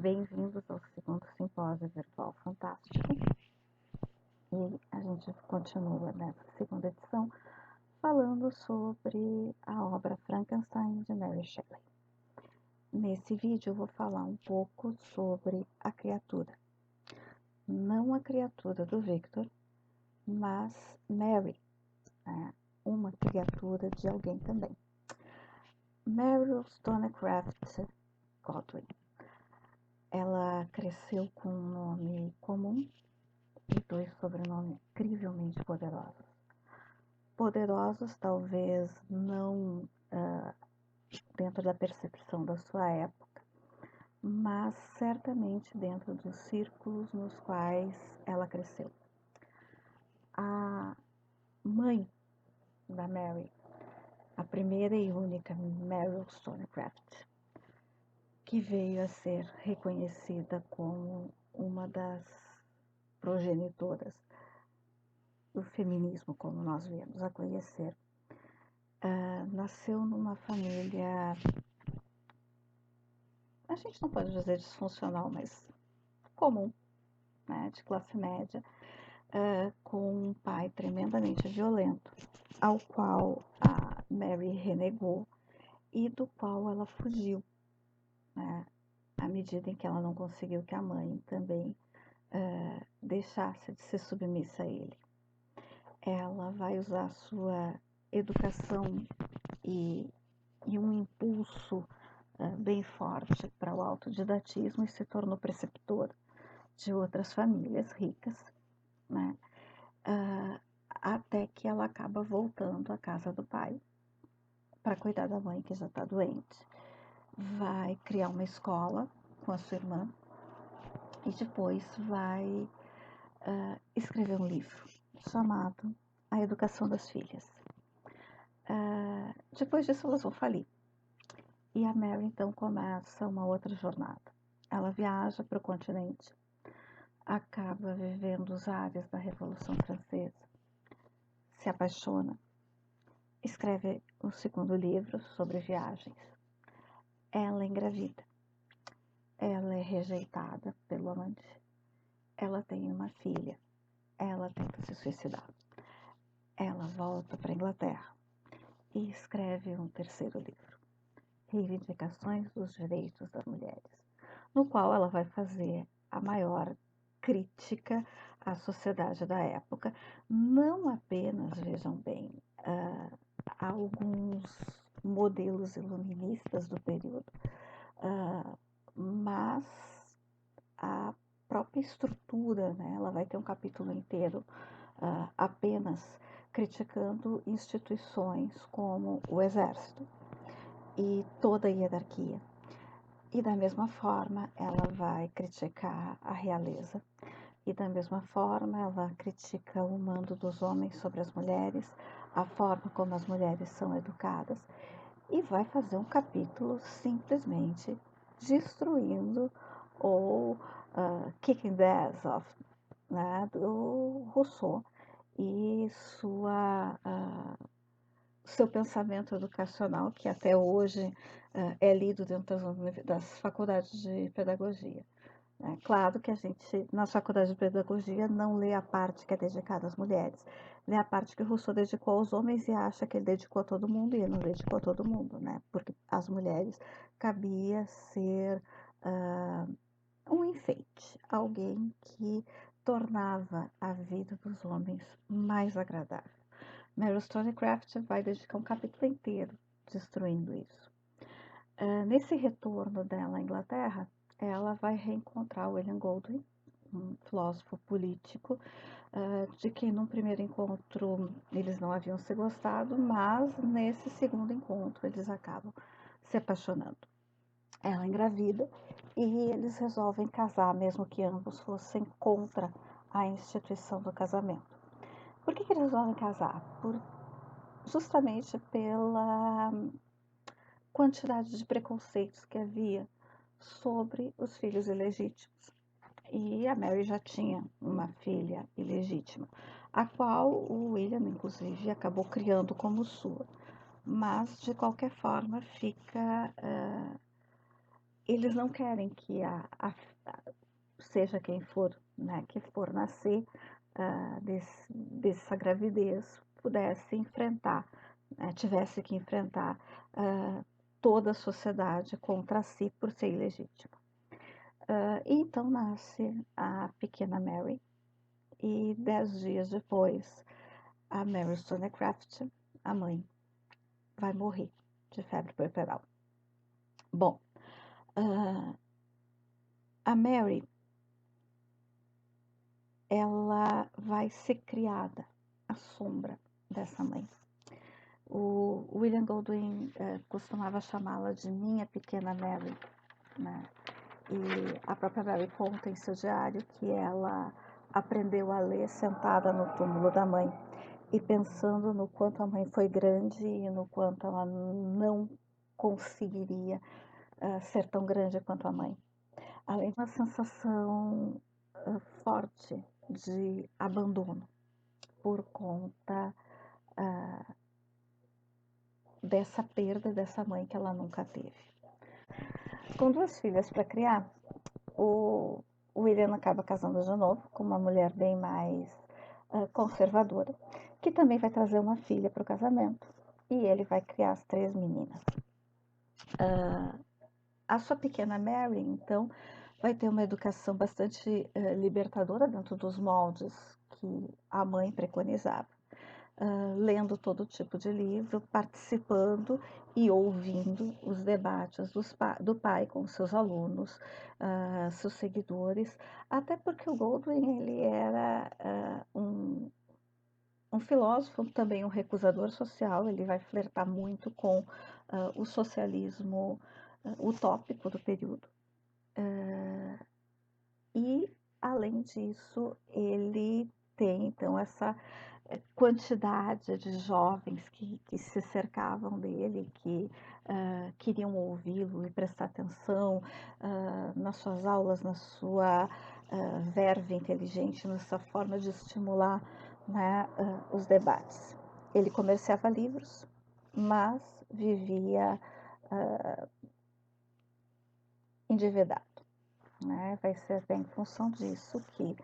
Bem-vindos ao segundo simpósio virtual fantástico. E a gente continua nessa segunda edição falando sobre a obra Frankenstein de Mary Shelley. Nesse vídeo eu vou falar um pouco sobre a criatura. Não a criatura do Victor, mas Mary, né? Uma criatura de alguém também. Mary Wollstonecraft Godwin. Ela cresceu com um nome comum e dois sobrenomes incrivelmente poderosos. Poderosos, talvez não dentro da percepção da sua época, mas certamente dentro dos círculos nos quais ela cresceu. A mãe da Mary, a primeira e única Mary Wollstonecraft, que veio a ser reconhecida como uma das progenitoras do feminismo, como nós viemos a conhecer, nasceu numa família, a gente não pode dizer disfuncional, mas comum, né, de classe média, com um pai tremendamente violento, ao qual a Mary renegou e do qual ela fugiu, né, à medida em que ela não conseguiu que a mãe também deixasse de ser submissa a ele. Ela vai usar sua educação e um impulso bem forte para o autodidatismo e se tornou preceptora de outras famílias ricas, né? Até que ela acaba voltando à casa do pai para cuidar da mãe que já está doente. Vai criar uma escola com a sua irmã e depois vai escrever um livro chamado A Educação das Filhas. Depois disso elas vão falir. E a Mary então começa uma outra jornada. Ela viaja para o continente, acaba vivendo os ares da Revolução Francesa, se apaixona, escreve um segundo livro sobre viagens. Ela engravida, ela é rejeitada pelo amante, ela tem uma filha, ela tenta se suicidar. Ela volta para a Inglaterra e escreve um terceiro livro, Reivindicações dos Direitos das Mulheres, no qual ela vai fazer a maior crítica à sociedade da época, não apenas, vejam bem, alguns modelos iluministas do período, mas a própria estrutura, né? Ela vai ter um capítulo inteiro apenas criticando instituições como o exército e toda a hierarquia. E da mesma forma ela vai criticar a realeza. E da mesma forma ela critica o mando dos homens sobre as mulheres, a forma como as mulheres são educadas. E vai fazer um capítulo simplesmente destruindo ou kicking the ass of, né, do Rousseau e seu pensamento educacional, que até hoje é lido dentro das faculdades de pedagogia. Claro que a gente, na faculdade de pedagogia, não lê a parte que é dedicada às mulheres, lê a parte que Rousseau dedicou aos homens e acha que ele dedicou a todo mundo, e ele não dedicou a todo mundo, né? Porque às mulheres cabia ser um enfeite, alguém que tornava a vida dos homens mais agradável. Mary Wollstonecraft vai dedicar um capítulo inteiro destruindo isso. Nesse retorno dela à Inglaterra, ela vai reencontrar William Golding, um filósofo político, de quem num primeiro encontro eles não haviam se gostado, mas nesse segundo encontro eles acabam se apaixonando. Ela engravida e eles resolvem casar, mesmo que ambos fossem contra a instituição do casamento. Por que eles resolvem casar? Justamente pela quantidade de preconceitos que havia sobre os filhos ilegítimos. E a Mary já tinha uma filha ilegítima, a qual o William, inclusive, acabou criando como sua. Mas, de qualquer forma, fica eles não querem que seja quem for, né, que for nascer dessa gravidez pudesse enfrentar, né, tivesse que enfrentar toda a sociedade contra si por ser ilegítimo. E então nasce a pequena Mary, e 10 dias depois, a Mary Stonecraft, a mãe, vai morrer de febre puerperal. Bom, a Mary, ela vai ser criada à sombra dessa mãe. O William Goldwyn costumava chamá-la de minha pequena Mary, né? E a própria Mary conta em seu diário que ela aprendeu a ler sentada no túmulo da mãe e pensando no quanto a mãe foi grande e no quanto ela não conseguiria ser tão grande quanto a mãe. Além de uma sensação forte de abandono por conta dessa perda dessa mãe que ela nunca teve. Com 2 filhas para criar, o William acaba casando de novo com uma mulher bem mais conservadora, que também vai trazer uma filha para o casamento, e ele vai criar as 3 meninas. A sua pequena Mary, então, vai ter uma educação bastante libertadora dentro dos moldes que a mãe preconizava. Lendo todo tipo de livro, participando e ouvindo os debates do pai com seus alunos, seus seguidores, até porque o Goldwyn ele era um filósofo, também um recusador social, ele vai flertar muito com o socialismo utópico do período. E, além disso, ele tem, então, essa quantidade de jovens que se cercavam dele, que queriam ouvi-lo e prestar atenção nas suas aulas, na sua verve inteligente, na sua forma de estimular, né, os debates. Ele comerciava livros, mas vivia endividado. Né? Vai ser até em função disso que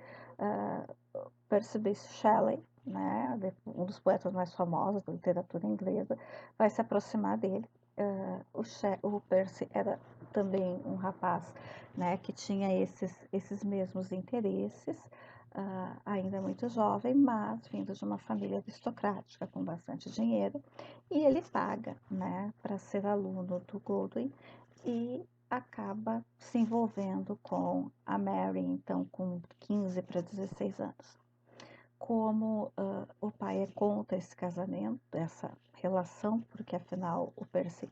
Percy Bysshe Shelley, né, um dos poetas mais famosos da literatura inglesa, vai se aproximar dele. O Percy era também um rapaz, né, que tinha esses mesmos interesses, ainda muito jovem, mas vindo de uma família aristocrática com bastante dinheiro, e ele paga, né, para ser aluno do Goldwyn e acaba se envolvendo com a Mary, então com 15 para 16 anos. Como o pai é contra esse casamento, essa relação, porque afinal o Percy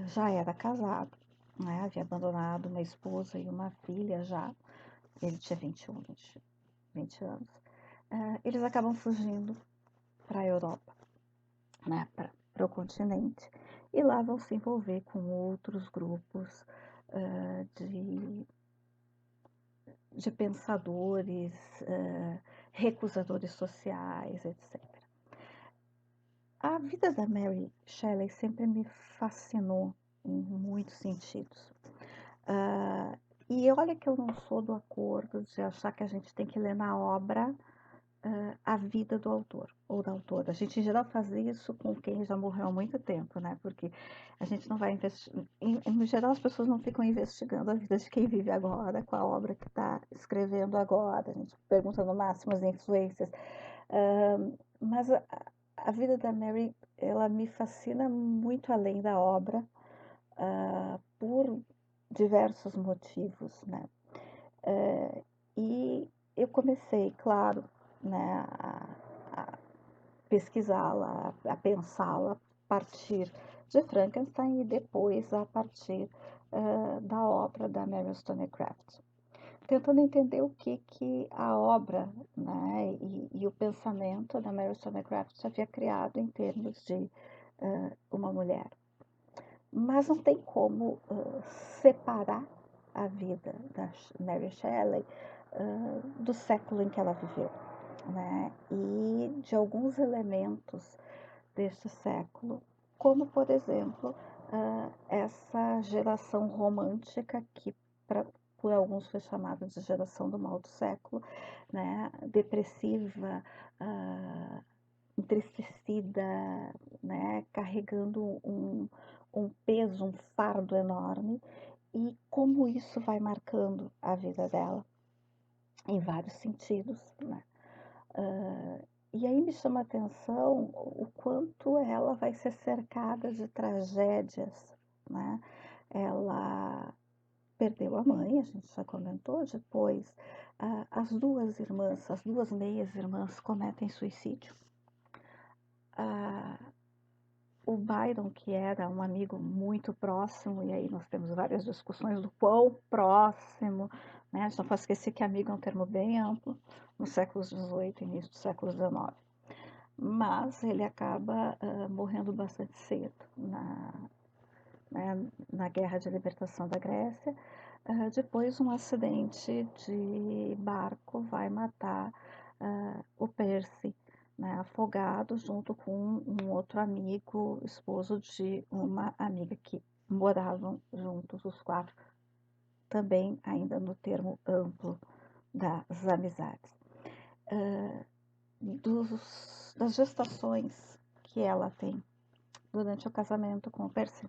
já era casado, né? Havia abandonado uma esposa e uma filha já, ele tinha 20 anos, eles acabam fugindo para a Europa, né? Para o continente, e lá vão se envolver com outros grupos de pensadores, recusadores sociais, etc. A vida da Mary Shelley sempre me fascinou em muitos sentidos. E olha que eu não sou do acordo de achar que a gente tem que ler na obra a vida do autor ou da autora. A gente em geral faz isso com quem já morreu há muito tempo, né? Porque a gente não vai investigar. Em geral, as pessoas não ficam investigando a vida de quem vive agora, com a obra que está escrevendo agora. A gente pergunta no máximo as influências. Mas a vida da Mary, ela me fascina muito além da obra, por diversos motivos, né? E eu comecei, claro, né, a pesquisá-la, a pensá-la a partir de Frankenstein e depois a partir da obra da Mary Wollstonecraft, tentando entender o que a obra, né, e o pensamento da Mary Wollstonecraft havia criado em termos de uma mulher. Mas não tem como separar a vida da Mary Shelley do século em que ela viveu, né? E de alguns elementos deste século, como, por exemplo, essa geração romântica que por alguns foi chamada de geração do mal do século, né? Depressiva, ah, entristecida, né? Carregando um peso, um fardo enorme, e como isso vai marcando a vida dela em vários sentidos, né? E aí me chama a atenção o quanto ela vai ser cercada de tragédias, né? Ela perdeu a mãe, a gente já comentou, depois as duas irmãs, as duas meias-irmãs cometem suicídio. O Byron, que era um amigo muito próximo, e aí nós temos várias discussões do quão próximo, né? A gente não pode esquecer que amigo é um termo bem amplo, no século XVIII, início do século XIX. Mas ele acaba morrendo bastante cedo na Guerra de Libertação da Grécia. Depois, um acidente de barco vai matar o Percy, né, afogado junto com um outro amigo, esposo de uma amiga que moravam juntos, os quatro, também ainda no termo amplo das amizades. Das gestações que ela tem durante o casamento com o Percy,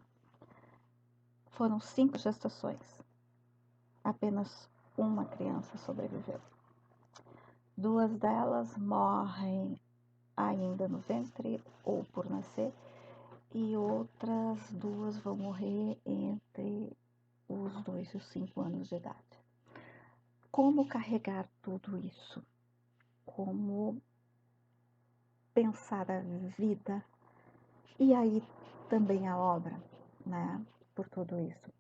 foram 5 gestações. Apenas uma criança sobreviveu. 2 delas morrem ainda no ventre ou por nascer, e outras 2 vão morrer entre os 2 e os 5 anos de idade. Como carregar tudo isso? Como pensar a vida e aí também a obra, né? Por tudo isso.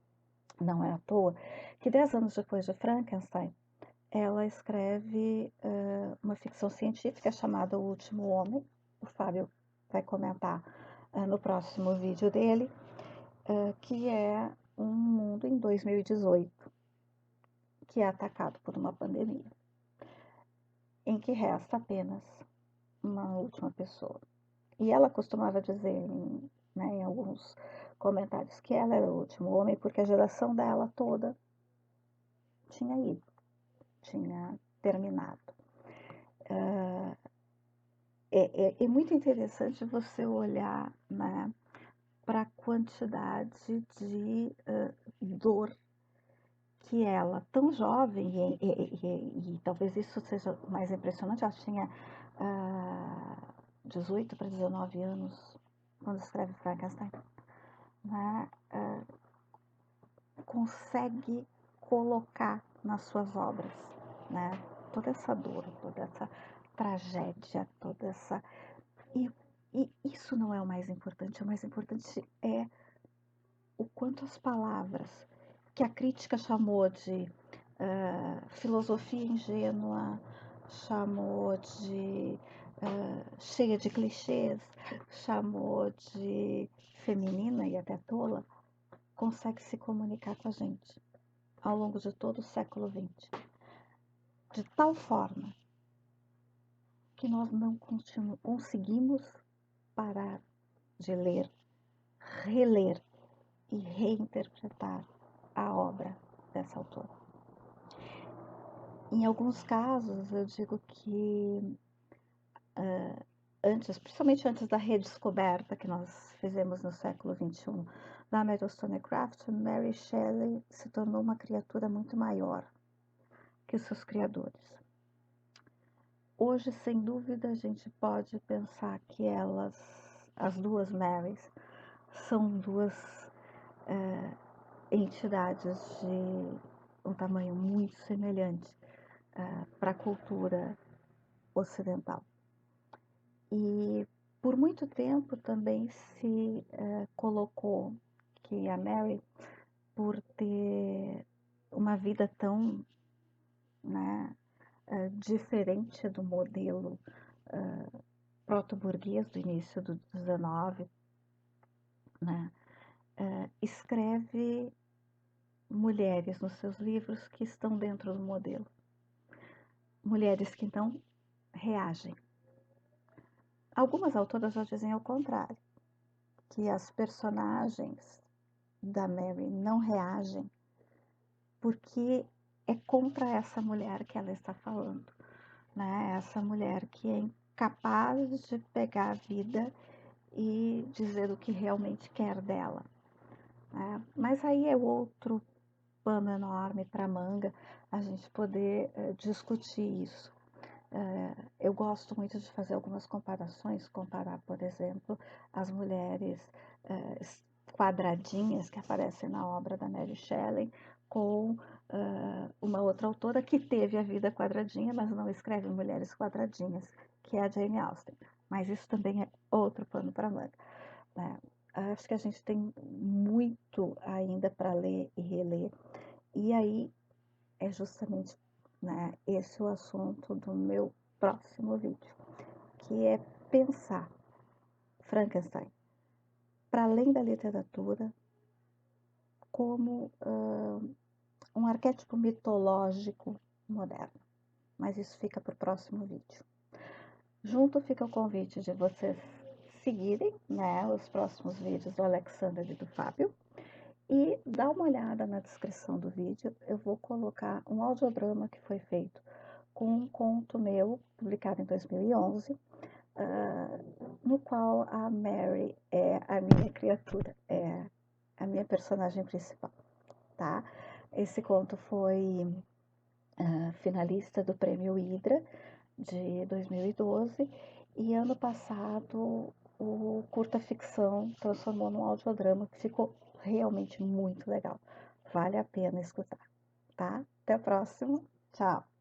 Não é à toa que 10 anos depois de Frankenstein, ela escreve uma ficção científica chamada O Último Homem. O Fábio vai comentar no próximo vídeo dele, que é um mundo em 2018, que é atacado por uma pandemia, em que resta apenas uma última pessoa. E ela costumava dizer em alguns comentários que ela era o último homem porque a geração dela toda tinha ido, tinha terminado. É muito interessante você olhar, né, para a quantidade de dor que ela, tão jovem, e talvez isso seja mais impressionante, ela tinha 18 para 19 anos quando escreve Frankenstein, né, consegue colocar nas suas obras, né, toda essa dor, toda essa tragédia, toda essa... E, e isso não é o mais importante é o quanto as palavras, que a crítica chamou de filosofia ingênua, chamou de cheia de clichês, chamou de feminina e até tola, consegue se comunicar com a gente ao longo de todo o século XX, de tal forma que nós não conseguimos parar de ler, reler e reinterpretar a obra dessa autora. Em alguns casos, eu digo que principalmente antes da redescoberta que nós fizemos no século XXI da Mary Wollstonecraft, Mary Shelley se tornou uma criatura muito maior que os seus criadores. Hoje, sem dúvida, a gente pode pensar que as duas Marys, são duas entidades de um tamanho muito semelhante para a cultura ocidental. E por muito tempo também se colocou que a Mary, por ter uma vida tão, né, diferente do modelo proto-burguês do início do 19, né, escreve mulheres nos seus livros que estão dentro do modelo. Mulheres que então reagem. Algumas autoras já dizem ao contrário, que as personagens da Mary não reagem porque é contra essa mulher que ela está falando, né? Essa mulher que é incapaz de pegar a vida e dizer o que realmente quer dela, né? Mas aí é outro pano enorme para manga a gente poder discutir isso. Eu gosto muito de fazer algumas comparações, comparar, por exemplo, as mulheres eh, quadradinhas que aparecem na obra da Mary Shelley com uma outra autora que teve a vida quadradinha, mas não escreve mulheres quadradinhas, que é a Jane Austen. Mas isso também é outro pano para manga, né? Acho que a gente tem muito ainda para ler e reler. E aí é justamente, né, esse o assunto do meu próximo vídeo, que é pensar Frankenstein para além da literatura como um arquétipo mitológico moderno. Mas isso fica para o próximo vídeo. Junto fica o convite de vocês seguirem, né, os próximos vídeos do Alexander e do Fábio. E dá uma olhada na descrição do vídeo, eu vou colocar um audiodrama que foi feito com um conto meu, publicado em 2011, no qual a Mary é a minha criatura, é a minha personagem principal, tá? Esse conto foi finalista do Prêmio Hydra de 2012 e ano passado o curta ficção transformou num audiodrama que ficou realmente muito legal. Vale a pena escutar, tá? Até a próxima. Tchau.